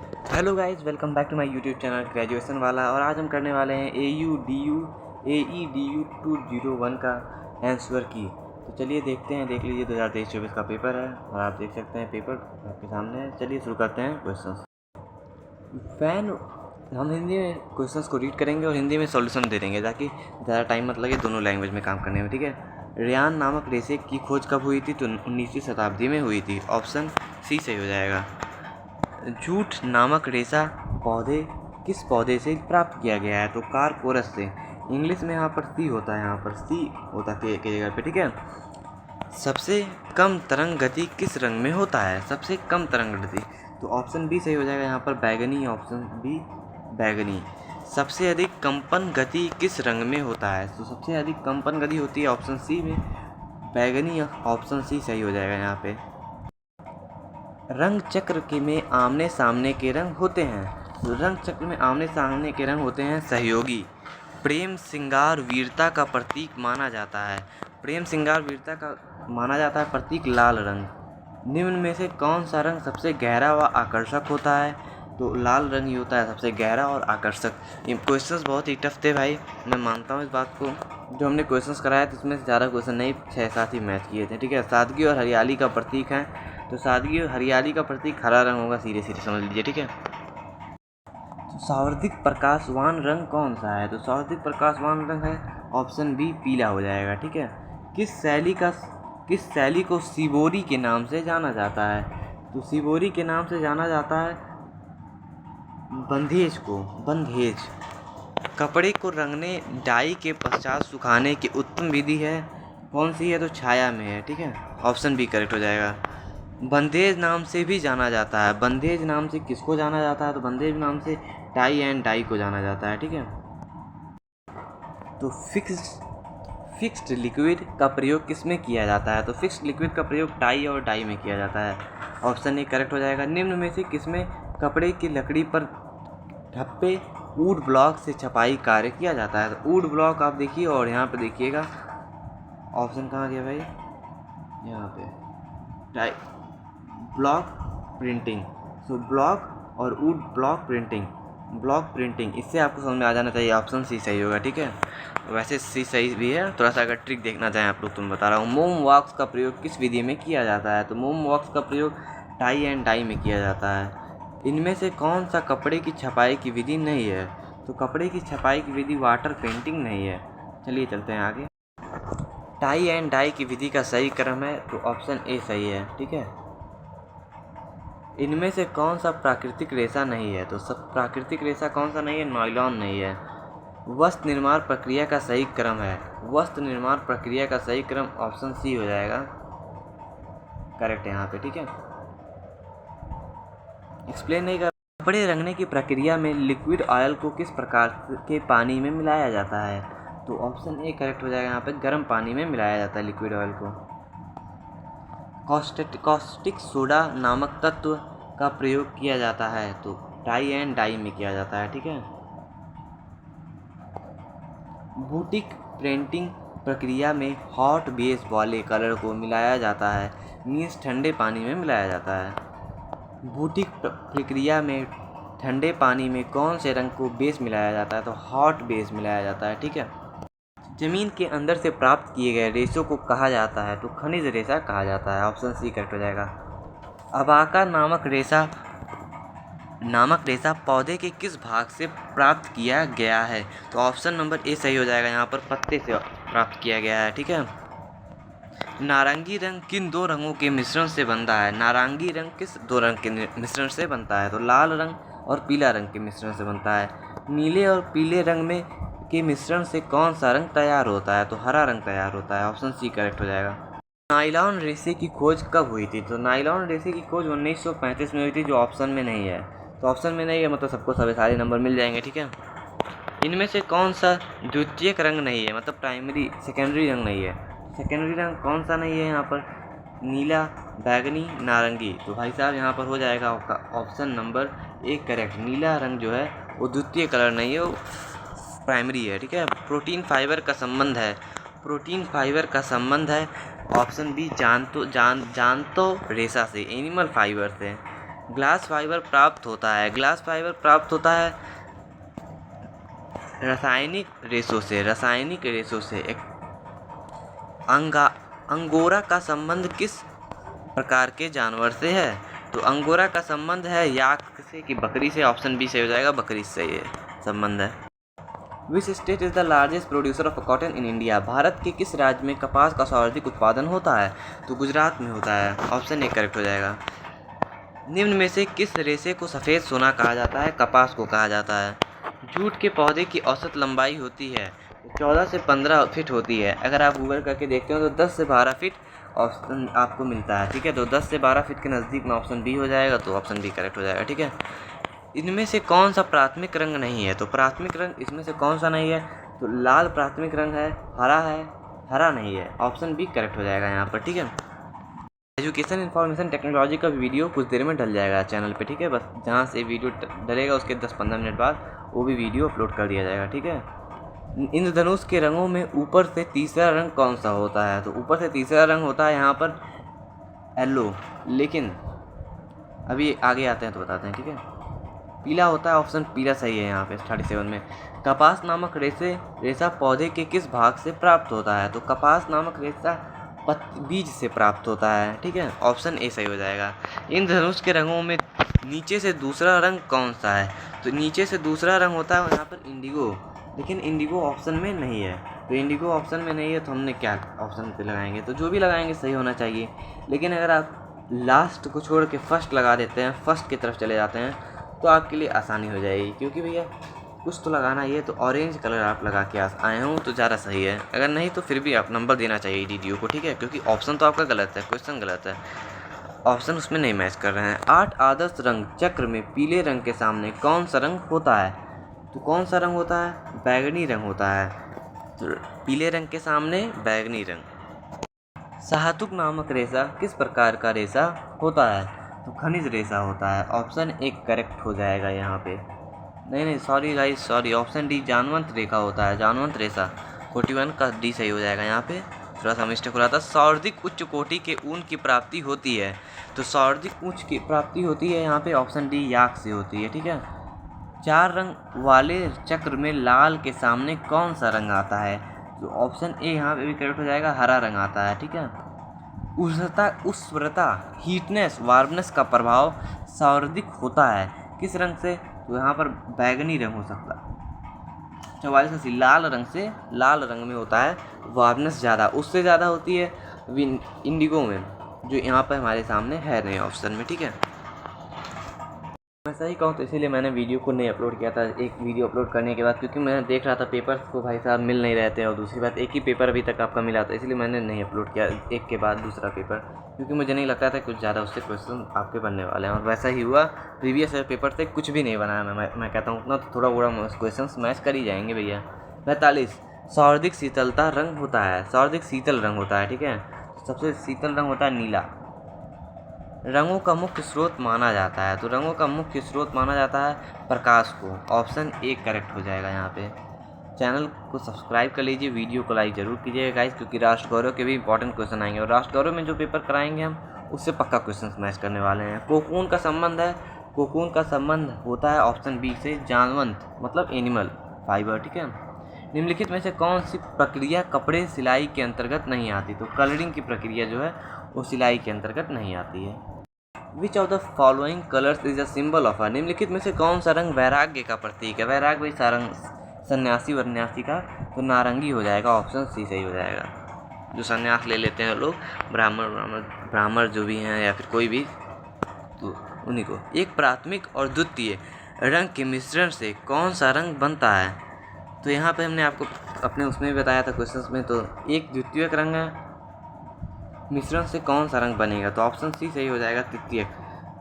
Hello guys, welcome back to my YouTube channel graduation वाला। और आज हम करने वाले हैं AEDU 201 का आंसर की। तो चलिए देखते हैं, देख लीजिए 2023-24 का पेपर है और आप देख सकते हैं पेपर आपके सामने है। चलिए शुरू करते हैं क्वेश्चंस। हम हिंदी में क्वेश्चंस को रीड करेंगे और हिंदी में सॉल्यूशन दे देंगे ताकि ज़्यादा टाइम मत लगे दोनों लैंग्वेज में काम करने में, ठीक है। रेयान नामक रेसे की खोज कब हुई थी? तो 19वीं शताब्दी में हुई थी। ऑप्शन सी सही हो जाएगा। जूट नामक रेशा किस पौधे से प्राप्त किया गया है? तो कारकोरस से। इंग्लिश में यहाँ पर सी होता है, यहाँ पर सी होता है के जगह पे, ठीक है। सबसे कम तरंग गति किस रंग में होता है? सबसे कम तरंग गति, तो ऑप्शन बी सही हो जाएगा यहाँ पर, बैगनी। ऑप्शन बी बैगनी। सबसे अधिक कंपन गति किस रंग में होता है? तो सबसे अधिक कंपन गति होती है ऑप्शन सी में, बैगनी। ऑप्शन सी सही हो जाएगा यहाँ पे। रंग चक्र के में आमने सामने के रंग होते हैं। तो रंग चक्र में आमने सामने के रंग होते हैं सहयोगी। प्रेम श्रृंगार वीरता का प्रतीक माना जाता है। प्रेम श्रृंगार वीरता का माना जाता है प्रतीक लाल रंग। निम्न में से कौन सा रंग सबसे गहरा व आकर्षक होता है? तो लाल रंग ही होता है सबसे गहरा और आकर्षक। ये क्वेश्चंस बहुत ही टफ थे भाई, मैं मानता हूँ इस बात को। जो हमने क्वेश्चंस कराया था इसमें ज़्यादा क्वेश्चन नहीं, 6-7 ही मैच किए थे, ठीक है। सादगी और हरियाली का प्रतीक है, तो सादगी और हरियाली का प्रतीक हरा रंग होगा, सीधे सीधे समझ लीजिए, ठीक है। तो सर्वाधिक प्रकाशवान रंग कौन सा है? तो सर्वाधिक प्रकाशवान रंग है ऑप्शन बी, पीला हो जाएगा, ठीक है। किस शैली को शिबोरी के नाम से जाना जाता है? तो शिबोरी के नाम से जाना जाता है बंधेज। कपड़े को रंगने डाई के पश्चात सुखाने की उत्तम विधि है कौन सी है? तो छाया में है, ठीक है। ऑप्शन बी करेक्ट हो जाएगा। बंधेज नाम से भी जाना जाता है। बंधेज नाम से किसको जाना जाता है? तो बंधेज नाम से टाई एंड डाई को जाना जाता है, ठीक है। तो फिक्स्ड लिक्विड का प्रयोग किस में किया जाता है? तो फिक्स्ड लिक्विड का प्रयोग टाई और डाई में किया जाता है। ऑप्शन ए करेक्ट हो जाएगा। निम्न में से किसमें कपड़े की लकड़ी पर ठप्पे वुड ब्लॉक से छपाई कार्य किया जाता है? तो वुड ब्लॉक आप देखिए और यहाँ पे देखिएगा, ऑप्शन कहाँ गया भाई, यहाँ पे tie block printing. So block और वुड ब्लॉक प्रिंटिंग इससे आपको समझ में आ जाना चाहिए, ऑप्शन सी सही होगा, ठीक है। वैसे सी सही भी है, थोड़ा सा अगर ट्रिक देखना चाहें आप लोग तो मैं बता रहा हूँ। मोम वॉक्स का प्रयोग किस विधि में किया जाता है? तो मोम वॉक्स का प्रयोग टाई एंड डाई में किया जाता है। इनमें से कौन सा कपड़े की छपाई की विधि नहीं है? तो कपड़े की छपाई की विधि वाटर पेंटिंग नहीं है। चलिए चलते हैं आगे। टाई एंड डाई की विधि का सही क्रम है, तो ऑप्शन ए सही है, ठीक है। इनमें से कौन सा प्राकृतिक रेशा नहीं है? तो सब प्राकृतिक रेशा कौन सा नहीं है? नायलॉन नहीं है। वस्त्र निर्माण प्रक्रिया का सही क्रम है। वस्त्र निर्माण प्रक्रिया का सही क्रम ऑप्शन सी हो जाएगा, करेक्ट है यहाँ पे, ठीक है। एक्सप्लेन नहीं कर। कपड़े रंगने की प्रक्रिया में लिक्विड ऑयल को किस प्रकार के पानी में मिलाया जाता है? तो ऑप्शन ए करेक्ट हो जाएगा, यहाँ पे गर्म पानी में मिलाया जाता है लिक्विड ऑयल को। कॉस्टिक सोडा नामक तत्व का प्रयोग किया जाता है, तो टाई एंड डाई में किया जाता है, ठीक है। बुटिक प्रिंटिंग प्रक्रिया में हॉट बेस वाले कलर को मिलाया जाता है, मीन्स ठंडे पानी में मिलाया जाता है। बुटिक प्रक्रिया में ठंडे पानी में कौन से रंग को बेस मिलाया जाता है? तो हॉट बेस मिलाया जाता है, ठीक है। जमीन के अंदर से प्राप्त किए गए रेशों को कहा जाता है? तो खनिज रेशा कहा जाता है, ऑप्शन सी करेक्ट हो जाएगा। अबाका नामक रेशा पौधे के किस भाग से प्राप्त किया गया है? तो ऑप्शन नंबर ए सही हो जाएगा, यहाँ पर पत्ते से प्राप्त किया गया है, ठीक है। नारंगी रंग किन दो रंगों के मिश्रण से बनता है? नारंगी रंग किस दो रंग के मिश्रण से बनता है? तो लाल रंग और पीला रंग के मिश्रण से बनता है। नीले और पीले रंग में के मिश्रण से कौन सा रंग तैयार होता है? तो हरा रंग तैयार होता है, ऑप्शन सी करेक्ट हो जाएगा। नायलॉन रेशे की खोज कब हुई थी? तो नायलॉन रेशे की खोज 1935 में हुई थी, जो ऑप्शन में नहीं है। तो ऑप्शन में नहीं है मतलब सबको सारे नंबर मिल जाएंगे, ठीक है। इनमें से कौन सा द्वितीयक रंग नहीं है, मतलब सेकेंडरी रंग नहीं है? सेकेंडरी रंग कौन सा नहीं है यहाँ पर? नीला, बैगनी, नारंगी। तो भाई साहब यहाँ पर हो जाएगा आपका ऑप्शन नंबर ए करेक्ट। नीला रंग जो है वो द्वितीय कलर नहीं है, वो प्राइमरी है, ठीक है। प्रोटीन फाइबर का संबंध है ऑप्शन बी, जानतो रेशा से, एनिमल फाइबर से। ग्लास फाइबर प्राप्त होता है, ग्लास फाइबर प्राप्त होता है रासायनिक रेशों से। एक अंगोरा का संबंध किस प्रकार के जानवर से है? तो अंगोरा का संबंध है याक से कि बकरी से। ऑप्शन बी सही हो जाएगा, बकरी से ये संबंध है। Which state is the largest producer of cotton in India? Bharat के किस राज्य में कपास का सर्वाधिक उत्पादन होता है? तो गुजरात में होता है। ऑप्शन ए करेक्ट हो जाएगा। निम्न में से किस रेशे को सफ़ेद सोना कहा जाता है? कपास को कहा जाता है। जूट के पौधे की औसत लंबाई होती है 14 से 15 फीट होती है। अगर आप गूगल करके देखते हो तो 10 से 12 फीट ऑप्शन आपको मिलता है, ठीक है। तो 10 से 12 फीट के नज़दीक में ऑप्शन बी हो जाएगा, तो ऑप्शन बी करेक्ट हो जाएगा, ठीक है। इनमें से कौन सा प्राथमिक रंग नहीं है? तो प्राथमिक रंग इसमें से कौन सा नहीं है? तो लाल प्राथमिक रंग है, हरा नहीं है। ऑप्शन बी करेक्ट हो जाएगा यहाँ पर, ठीक है। एजुकेशन इन्फॉर्मेशन टेक्नोलॉजी का वीडियो कुछ देर में डल जाएगा चैनल पे, ठीक है। बस जहाँ से वीडियो डलेगा उसके 10-15 मिनट बाद वो भी वीडियो अपलोड कर दिया जाएगा, ठीक है। इंद्रधनुष के रंगों में ऊपर से तीसरा रंग कौन सा होता है? तो ऊपर से तीसरा रंग होता है यहाँ पर येलो, लेकिन अभी आगे आते हैं तो बताते हैं, ठीक है। पीला होता है, ऑप्शन पीला सही है यहाँ पे 37 में। कपास नामक रेशा पौधे के किस भाग से प्राप्त होता है? तो कपास नामक रेशा बीज से प्राप्त होता है, ठीक है। ऑप्शन ए सही हो जाएगा। इंद्रधनुष के रंगों में नीचे से दूसरा रंग कौन सा है? तो नीचे से दूसरा रंग होता है यहाँ पर इंडिगो, लेकिन इंडिगो ऑप्शन में नहीं है। तो इंडिगो ऑप्शन में नहीं है तो हमने क्या ऑप्शन पे लगाएंगे? तो जो भी लगाएंगे सही होना चाहिए। लेकिन अगर आप लास्ट को छोड़ के फर्स्ट लगा देते हैं, फर्स्ट की तरफ चले जाते हैं, तो आपके लिए आसानी हो जाएगी, क्योंकि भैया कुछ तो लगाना ही है। तो ऑरेंज कलर आप लगा के आए हों तो ज़्यादा सही है। अगर नहीं तो फिर भी आप नंबर देना चाहिए डीडीओ को, ठीक है, क्योंकि ऑप्शन तो आपका गलत है, क्वेश्चन गलत है, ऑप्शन उसमें नहीं मैच कर रहे हैं। 8 आदर्श रंग चक्र में पीले रंग के सामने कौन सा रंग होता है? तो कौन सा रंग होता है? बैगनी रंग होता है। तो पीले रंग के सामने बैगनी रंग। शाहतूत नामक रेशा किस प्रकार का रेशा होता है? तो खनिज रेशा होता है। ऑप्शन एक करेक्ट हो जाएगा यहाँ पे। नहीं sorry guys, sorry, option D जानवंत रेखा होता है, जानवंत रेशा। 41 का डी सही हो जाएगा यहाँ पे, थोड़ा सा मिस्टेक हो रहा था। सर्वाधिक उच्च कोटि के ऊन की प्राप्ति होती है। तो सर्वाधिक उच्च की प्राप्ति होती है यहाँ पे ऑप्शन डी याक से होती है, ठीक है। 4 रंग वाले चक्र में लाल के सामने कौन सा रंग आता है? तो ऑप्शन ए यहाँ पे भी करेक्ट हो जाएगा, हरा रंग आता है, ठीक है। उष्णता हीटनेस वार्मनेस का प्रभाव सर्वाधिक होता है किस रंग से? तो यहाँ पर बैगनी रंग हो सकता है। 44 लाल रंग में होता है वार्मनेस ज़्यादा, उससे ज़्यादा होती है इंडिगो में, जो यहाँ पर हमारे सामने है नहीं ऑप्शन में, ठीक है। मैं सही कहूँ तो इसीलिए मैंने वीडियो को नहीं अपलोड किया था एक वीडियो अपलोड करने के बाद, क्योंकि मैं देख रहा था पेपर्स को भाई साहब मिल नहीं रहे थे, और दूसरी बात एक ही पेपर अभी तक आपका मिला था, इसलिए मैंने नहीं अपलोड किया एक के बाद दूसरा पेपर, क्योंकि मुझे नहीं लगता था कुछ ज़्यादा उससे क्वेश्चन आपके बनने वाले हैं। और वैसा ही हुआ, प्रीवियस पेपर से कुछ भी नहीं बनाया मैं कहता हूँ उतना तो थोड़ा बड़ा क्वेश्चन मैच कर ही जाएंगे भैया। 45 सर्वाधिक शीतलता रंग होता है, सर्वाधिक शीतल रंग होता है, ठीक है। सबसे शीतल रंग होता है नीला। रंगों का मुख्य स्रोत माना जाता है, तो रंगों का मुख्य स्रोत माना जाता है प्रकाश को। ऑप्शन ए करेक्ट हो जाएगा यहाँ पे। चैनल को सब्सक्राइब कर लीजिए, वीडियो को लाइक ज़रूर कीजिएगा गाइस, क्योंकि राष्ट्र गौरव के भी इंपॉर्टेंट क्वेश्चन आएंगे, और राष्ट्र गौरव में जो पेपर कराएंगे हम उससे पक्का क्वेश्चन मैच करने वाले हैं। कोकून का संबंध है, कोकून का संबंध होता है ऑप्शन बी से जानवंत, मतलब एनिमल फाइबर, ठीक है। निम्नलिखित में से कौन सी प्रक्रिया कपड़े सिलाई के अंतर्गत नहीं आती? तो कलरिंग की प्रक्रिया जो है वो सिलाई के अंतर्गत नहीं आती है। Which of the following colours is a symbol of a? निम्नलिखित में से कौन सा रंग वैराग्य का प्रतीक है? वैराग्य भाई सारंग सन्यासी वन्यासी का, तो नारंगी हो जाएगा, ऑप्शन सी सही हो जाएगा। जो सन्यास ले लेते हैं लोग, ब्राह्मण जो भी हैं या फिर कोई भी, तो उन्हीं को। एक प्राथमिक और द्वितीय रंग के मिश्रण से कौन सा रंग बनता है? तो यहाँ पे हमने आपको अपने उसमें भी बताया था क्वेश्चंस में, तो एक द्वितीयक रंग है, मिश्रण से कौन सा रंग बनेगा? तो ऑप्शन सी सही हो जाएगा, तृतीयक।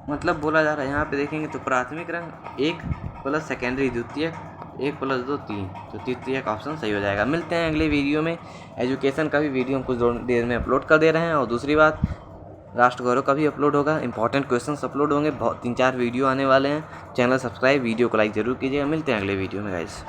मतलब बोला जा रहा है यहाँ पे देखेंगे तो प्राथमिक रंग 1 प्लस सेकेंडरी द्वितीयक 1 प्लस 2 3, तो तृतीयक ऑप्शन सही हो जाएगा। मिलते हैं अगले वीडियो में। एजुकेशन का भी वीडियो हम कुछ देर में अपलोड कर दे रहे हैं, और दूसरी बात राष्ट्र गौरव का भी अपलोड होगा, इंपॉर्टेंट क्वेश्चंस अपलोड होंगे, बहुत 3-4 वीडियो आने वाले हैं। चैनल सब्सक्राइब, वीडियो को लाइक ज़रूर कीजिएगा। मिलते हैं अगले वीडियो में गाइस।